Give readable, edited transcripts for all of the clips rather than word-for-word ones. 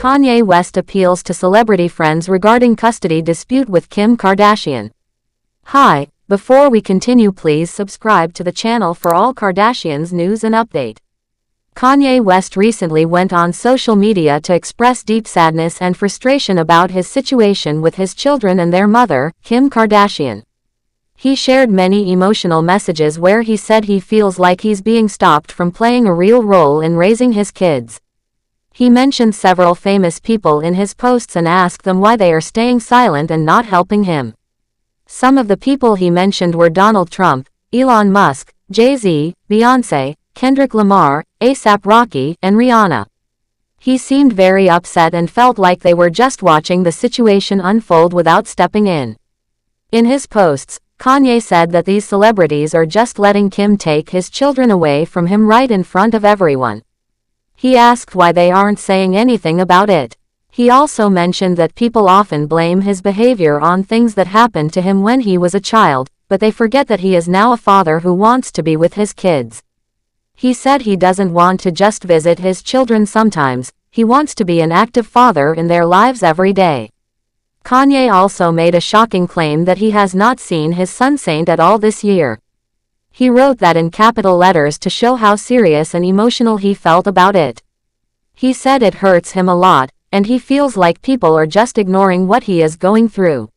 Kanye West appeals to celebrity friends regarding custody dispute with Kim Kardashian. Hi, before we continue, please subscribe to the channel for all Kardashians news and update. Kanye West recently went on social media to express deep sadness and frustration about his situation with his children and their mother, Kim Kardashian. He shared many emotional messages where he said he feels like he's being stopped from playing a real role in raising his kids. He mentioned several famous people in his posts and asked them why they are staying silent and not helping him. Some of the people he mentioned were Donald Trump, Elon Musk, Jay-Z, Beyoncé, Kendrick Lamar, A$AP Rocky, and Rihanna. He seemed very upset and felt like they were just watching the situation unfold without stepping in. In his posts, Kanye said that these celebrities are just letting Kim take his children away from him right in front of everyone. He asked why they aren't saying anything about it. He also mentioned that people often blame his behavior on things that happened to him when he was a child, but they forget that he is now a father who wants to be with his kids. He said he doesn't want to just visit his children sometimes, he wants to be an active father in their lives every day. Kanye also made a shocking claim that he has not seen his son Saint at all this year. He wrote that in capital letters to show how serious and emotional he felt about it. He said it hurts him a lot, and he feels like people are just ignoring what he is going through.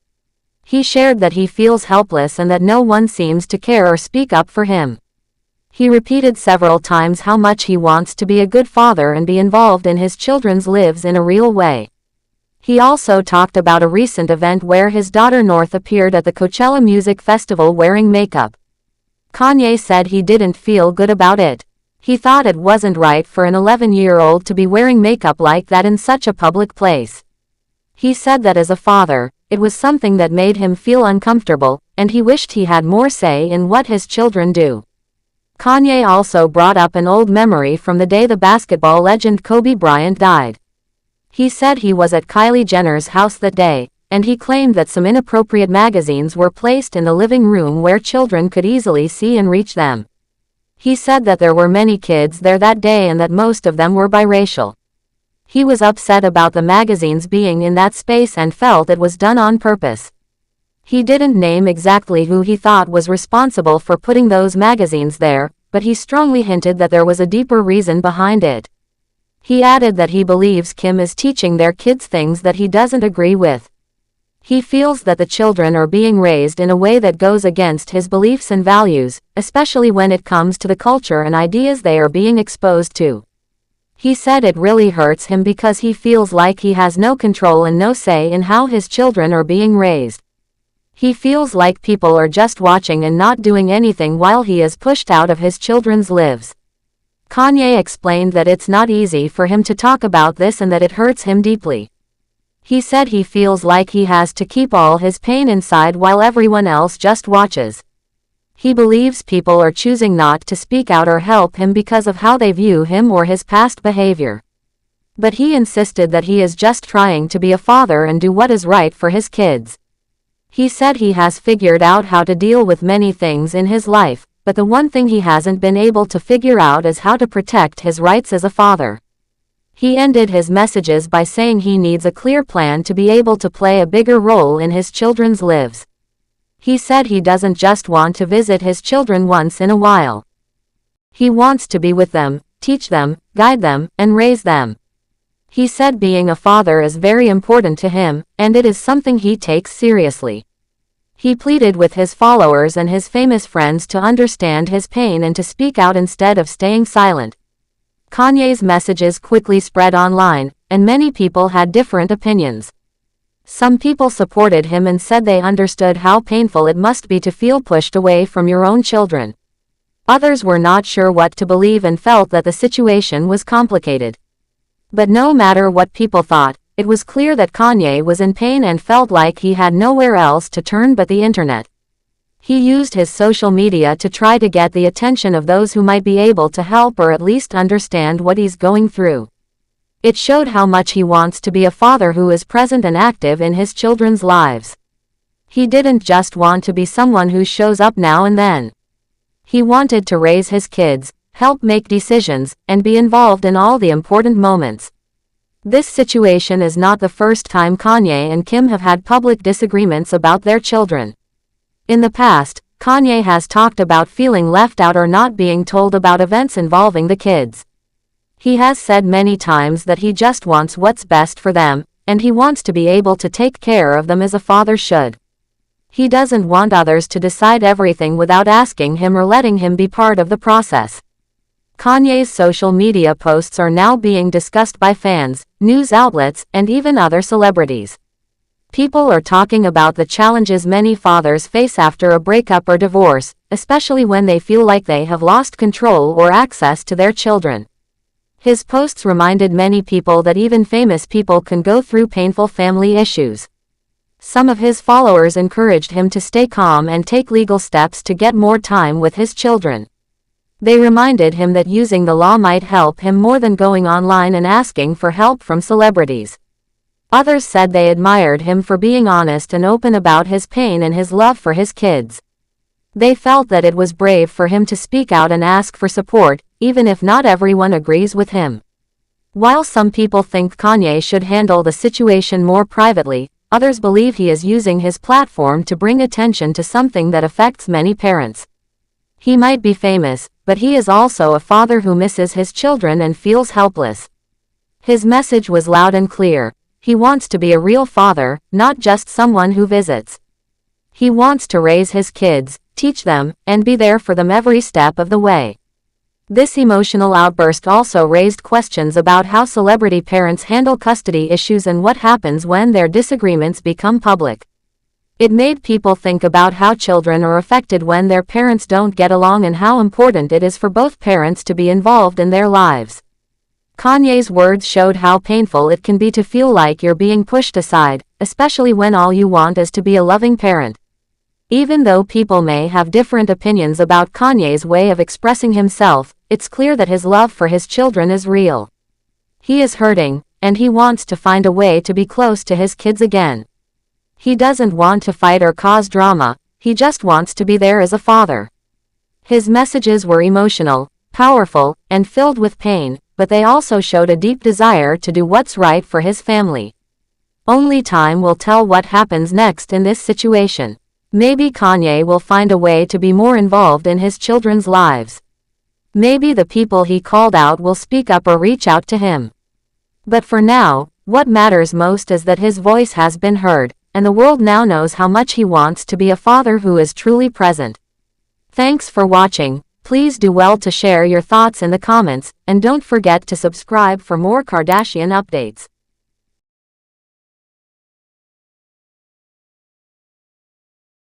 He shared that he feels helpless and that no one seems to care or speak up for him. He repeated several times how much he wants to be a good father and be involved in his children's lives in a real way. He also talked about a recent event where his daughter North appeared at the Coachella Music Festival wearing makeup. Kanye said he didn't feel good about it. He thought it wasn't right for an 11-year-old to be wearing makeup like that in such a public place. He said that as a father, it was something that made him feel uncomfortable, and he wished he had more say in what his children do. Kanye also brought up an old memory from the day the basketball legend Kobe Bryant died. He said he was at Kylie Jenner's house that day, and he claimed that some inappropriate magazines were placed in the living room where children could easily see and reach them. He said that there were many kids there that day and that most of them were biracial. He was upset about the magazines being in that space and felt it was done on purpose. He didn't name exactly who he thought was responsible for putting those magazines there, but he strongly hinted that there was a deeper reason behind it. He added that he believes Kim is teaching their kids things that he doesn't agree with. He feels that the children are being raised in a way that goes against his beliefs and values, especially when it comes to the culture and ideas they are being exposed to. He said it really hurts him because he feels like he has no control and no say in how his children are being raised. He feels like people are just watching and not doing anything while he is pushed out of his children's lives. Kanye explained that it's not easy for him to talk about this and that it hurts him deeply. He said he feels like he has to keep all his pain inside while everyone else just watches. He believes people are choosing not to speak out or help him because of how they view him or his past behavior. But he insisted that he is just trying to be a father and do what is right for his kids. He said he has figured out how to deal with many things in his life, but the one thing he hasn't been able to figure out is how to protect his rights as a father. He ended his messages by saying he needs a clear plan to be able to play a bigger role in his children's lives. He said he doesn't just want to visit his children once in a while. He wants to be with them, teach them, guide them, and raise them. He said being a father is very important to him, and it is something he takes seriously. He pleaded with his followers and his famous friends to understand his pain and to speak out instead of staying silent. Kanye's messages quickly spread online, and many people had different opinions. Some people supported him and said they understood how painful it must be to feel pushed away from your own children. Others were not sure what to believe and felt that the situation was complicated. But no matter what people thought, it was clear that Kanye was in pain and felt like he had nowhere else to turn but the internet. He used his social media to try to get the attention of those who might be able to help or at least understand what he's going through. It showed how much he wants to be a father who is present and active in his children's lives. He didn't just want to be someone who shows up now and then. He wanted to raise his kids, help make decisions, and be involved in all the important moments. This situation is not the first time Kanye and Kim have had public disagreements about their children. In the past, Kanye has talked about feeling left out or not being told about events involving the kids. He has said many times that he just wants what's best for them, and he wants to be able to take care of them as a father should. He doesn't want others to decide everything without asking him or letting him be part of the process. Kanye's social media posts are now being discussed by fans, news outlets, and even other celebrities. People are talking about the challenges many fathers face after a breakup or divorce, especially when they feel like they have lost control or access to their children. His posts reminded many people that even famous people can go through painful family issues. Some of his followers encouraged him to stay calm and take legal steps to get more time with his children. They reminded him that using the law might help him more than going online and asking for help from celebrities. Others said they admired him for being honest and open about his pain and his love for his kids. They felt that it was brave for him to speak out and ask for support, even if not everyone agrees with him. While some people think Kanye should handle the situation more privately, others believe he is using his platform to bring attention to something that affects many parents. He might be famous, but he is also a father who misses his children and feels helpless. His message was loud and clear. He wants to be a real father, not just someone who visits. He wants to raise his kids, teach them, and be there for them every step of the way. This emotional outburst also raised questions about how celebrity parents handle custody issues and what happens when their disagreements become public. It made people think about how children are affected when their parents don't get along and how important it is for both parents to be involved in their lives. Kanye's words showed how painful it can be to feel like you're being pushed aside, especially when all you want is to be a loving parent. Even though people may have different opinions about Kanye's way of expressing himself, it's clear that his love for his children is real. He is hurting, and he wants to find a way to be close to his kids again. He doesn't want to fight or cause drama, he just wants to be there as a father. His messages were emotional, powerful, and filled with pain, but they also showed a deep desire to do what's right for his family. Only time will tell what happens next in this situation. Maybe Kanye will find a way to be more involved in his children's lives. Maybe the people he called out will speak up or reach out to him. But for now, what matters most is that his voice has been heard, and the world now knows how much he wants to be a father who is truly present. Thanks for watching. Please do well to share your thoughts in the comments, and don't forget to subscribe for more Kardashian updates.